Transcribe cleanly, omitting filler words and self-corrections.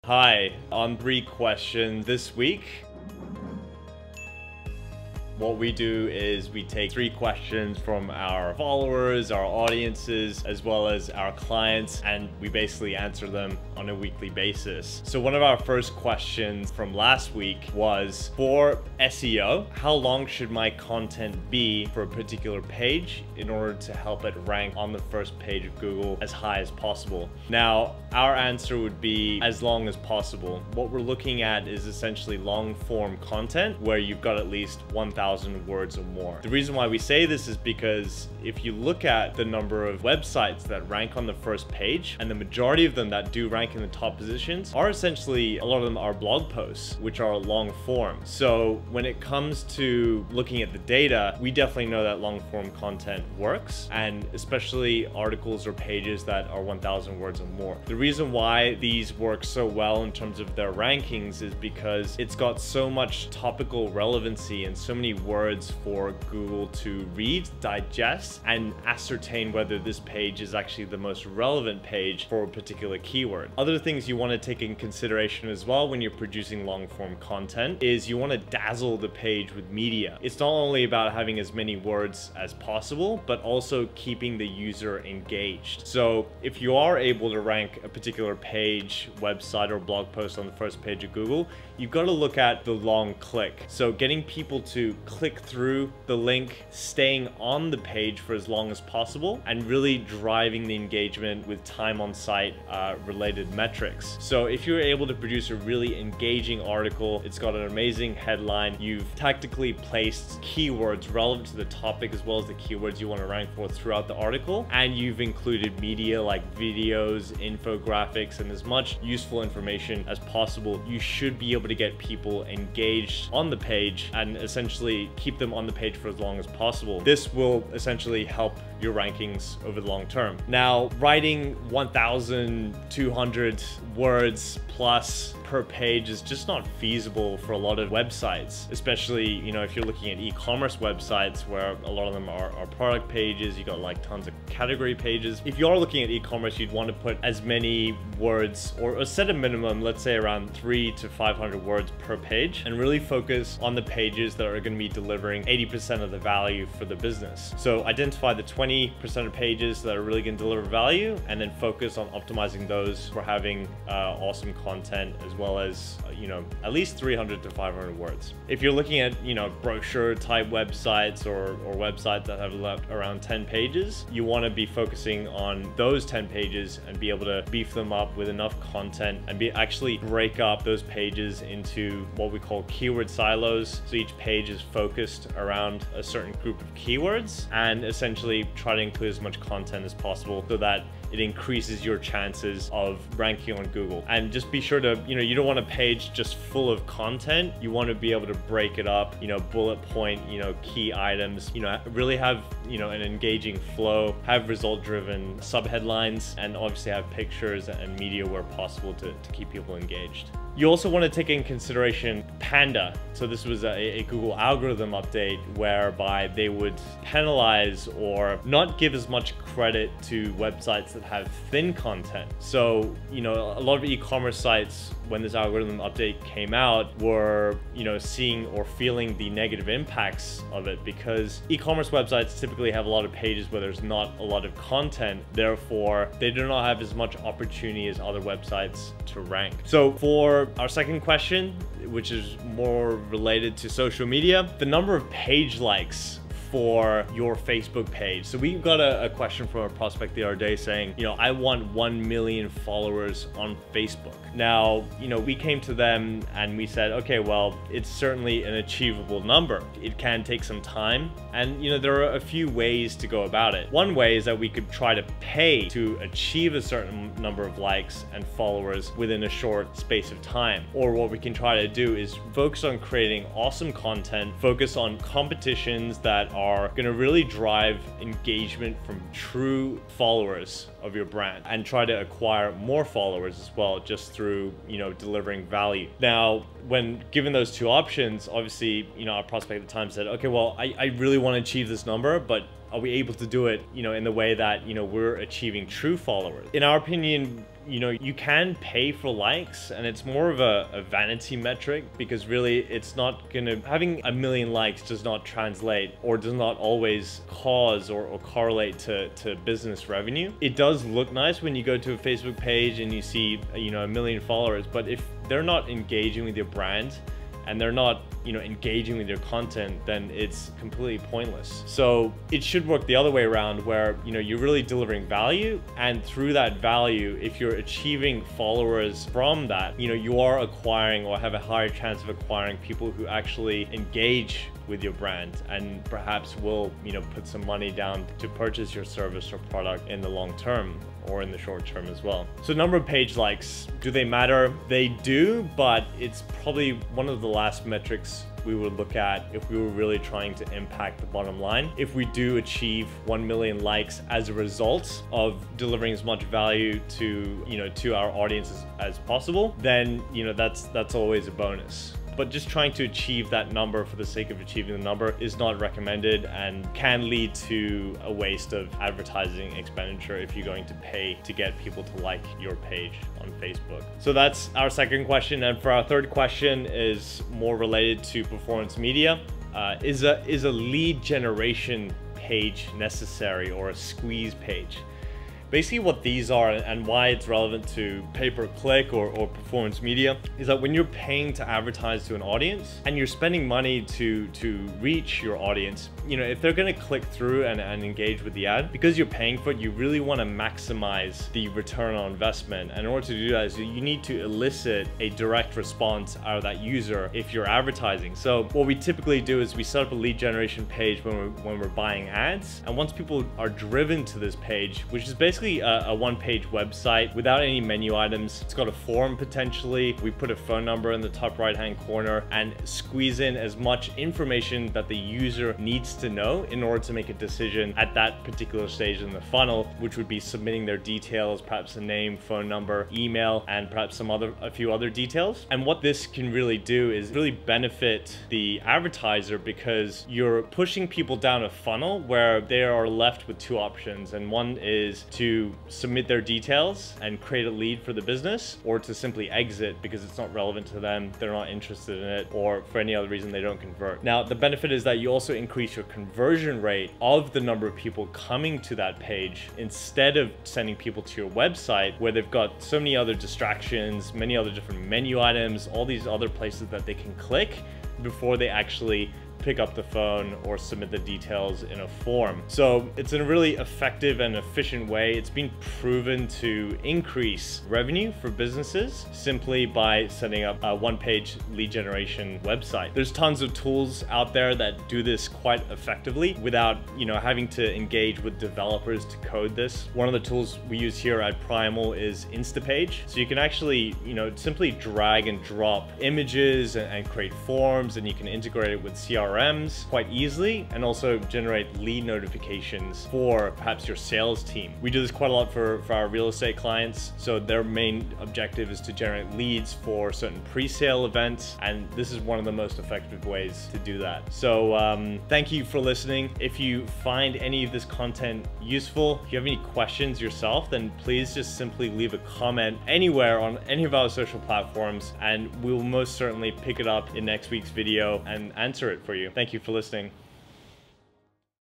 Hi, on 3 questions this week. What we do is we take 3 questions from our followers, our audiences, as well as our clients, and we basically answer them on a weekly basis. So one of our first questions from last week was, for SEO, how long should my content be for a particular page in order to help it rank on the first page of Google as high as possible? Now, our answer would be as long as possible. What we're looking at is essentially long form content where you've got at least 1,000 words or more. The reason why we say this is because if you look at the number of websites that rank on the first page, and the majority of them that do rank in the top positions are essentially, a lot of them are blog posts, which are long form. So when it comes to looking at the data, we definitely know that long form content works, and especially articles or pages that are 1,000 words or more. The reason why these work so well in terms of their rankings is because it's got so much topical relevancy and so many words for Google to read, digest, and ascertain whether this page is actually the most relevant page for a particular keyword. Other things you want to take in consideration as well when you're producing long form content is you want to dazzle the page with media. It's not only about having as many words as possible, but also keeping the user engaged. So if you are able to rank a particular page, website, or blog post on the first page of Google, you've got to look at the long click. So getting people to click through the link, staying on the page for as long as possible, and really driving the engagement with time on site related metrics. So if you're able to produce a really engaging article, it's got an amazing headline, you've tactically placed keywords relevant to the topic as well as the keywords you want to rank for throughout the article, and you've included media like videos, infographics, and as much useful information as possible, you should be able to get people engaged on the page and essentially keep them on the page for as long as possible. This will essentially help your rankings over the long term. Now, writing 1,200 words plus per page is just not feasible for a lot of websites, especially, you know, if you're looking at e-commerce websites where a lot of them are product pages, you got like tons of category pages. If you are looking at e-commerce, you'd want to put as many words or set a minimum, let's say around 300 to 500 words per page, and really focus on the pages that are going to be delivering 80% of the value for the business. So identify the 20% of pages that are really going to deliver value, and then focus on optimizing those for having awesome content, as well as you know, at least 300 to 500 words. If you're looking at, you know, brochure type websites or websites that have left around 10 pages, you want to be focusing on those 10 pages and be able to beef them up with enough content and actually break up those pages into what we call keyword silos. So each page is focused around a certain group of keywords, and essentially try to include as much content as possible so that it increases your chances of ranking on Google. And just be sure to, you know, you don't want a page just full of content. You want to be able to break it up, you know, bullet point, you know, key items, you know, really have, you know, an engaging flow, have result-driven subheadlines, and obviously have pictures and media where possible to keep people engaged. You also want to take in consideration Panda. So this was a Google algorithm update whereby they would penalize or not give as much credit to websites that have thin content. So, you know, a lot of e-commerce sites, when this algorithm update came out, were, you know, seeing or feeling the negative impacts of it, because e-commerce websites typically have a lot of pages where there's not a lot of content. Therefore, they do not have as much opportunity as other websites to rank. So for our second question, which is more related to social media, the number of page likes for your Facebook page. So we got a question from a prospect the other day saying, you know, I want 1 million followers on Facebook. Now, you know, we came to them and we said, okay, well, it's certainly an achievable number. It can take some time. And, you know, there are a few ways to go about it. One way is that we could try to pay to achieve a certain number of likes and followers within a short space of time. Or what we can try to do is focus on creating awesome content, focus on competitions that are going to really drive engagement from true followers of your brand, and try to acquire more followers as well, just through, you know, delivering value. Now, when given those two options, obviously, you know, our prospect at the time said, okay, well, I really want to achieve this number, but are we able to do it, in the way that, we're achieving true followers? In our opinion, you can pay for likes, and it's more of a vanity metric, because really it's not gonna, having 1 million likes does not translate or does not always cause or correlate to business revenue. It does look nice when you go to a Facebook page and you see, 1 million followers, but if they're not engaging with your brand and they're not, engaging with your content, then it's completely pointless. So it should work the other way around, where, you're really delivering value, and through that value, if you're achieving followers from that, you are acquiring, or have a higher chance of acquiring, people who actually engage with your brand and perhaps will, put some money down to purchase your service or product in the long term, or in the short term as well. So number of page likes, do they matter? They do, but it's probably one of the last metrics we would look at if we were really trying to impact the bottom line. If we do achieve 1 million likes as a result of delivering as much value to, to our audience as possible, then, that's always a bonus. But just trying to achieve that number for the sake of achieving the number is not recommended, and can lead to a waste of advertising expenditure if you're going to pay to get people to like your page on Facebook. So that's our second question. And for our third question is more related to performance media. Is a lead generation page necessary, or a squeeze page? Basically what these are, and why it's relevant to pay-per-click or performance media, is that when you're paying to advertise to an audience and you're spending money to reach your audience, if they're going to click through and engage with the ad, because you're paying for it, you really want to maximize the return on investment. And in order to do that, you need to elicit a direct response out of that user if you're advertising. So what we typically do is we set up a lead generation page when we're buying ads, and once people are driven to this page, which is basically a one-page website without any menu items. It's got a form potentially. We put a phone number in the top right-hand corner and squeeze in as much information that the user needs to know in order to make a decision at that particular stage in the funnel, which would be submitting their details, perhaps a name, phone number, email, and perhaps a few other details. And what this can really do is really benefit the advertiser, because you're pushing people down a funnel where they are left with two options. And one is to submit their details and create a lead for the business, or to simply exit because it's not relevant to them, they're not interested in it, or for any other reason they don't convert. Now, the benefit is that you also increase your conversion rate of the number of people coming to that page, instead of sending people to your website where they've got so many other distractions, many other different menu items, all these other places that they can click before they actually pick up the phone or submit the details in a form. So it's in a really effective and efficient way. It's been proven to increase revenue for businesses simply by setting up a one-page lead generation website. There's tons of tools out there that do this quite effectively without, having to engage with developers to code this. One of the tools we use here at Primal is Instapage. So you can actually, simply drag and drop images and create forms, and you can integrate it with CRMs quite easily, and also generate lead notifications for perhaps your sales team. We do this quite a lot for our real estate clients. So their main objective is to generate leads for certain pre-sale events, and this is one of the most effective ways to do that. So thank you for listening. If you find any of this content useful, if you have any questions yourself, then please just simply leave a comment anywhere on any of our social platforms, and we will most certainly pick it up in next week's video and answer it for you. Thank you for listening.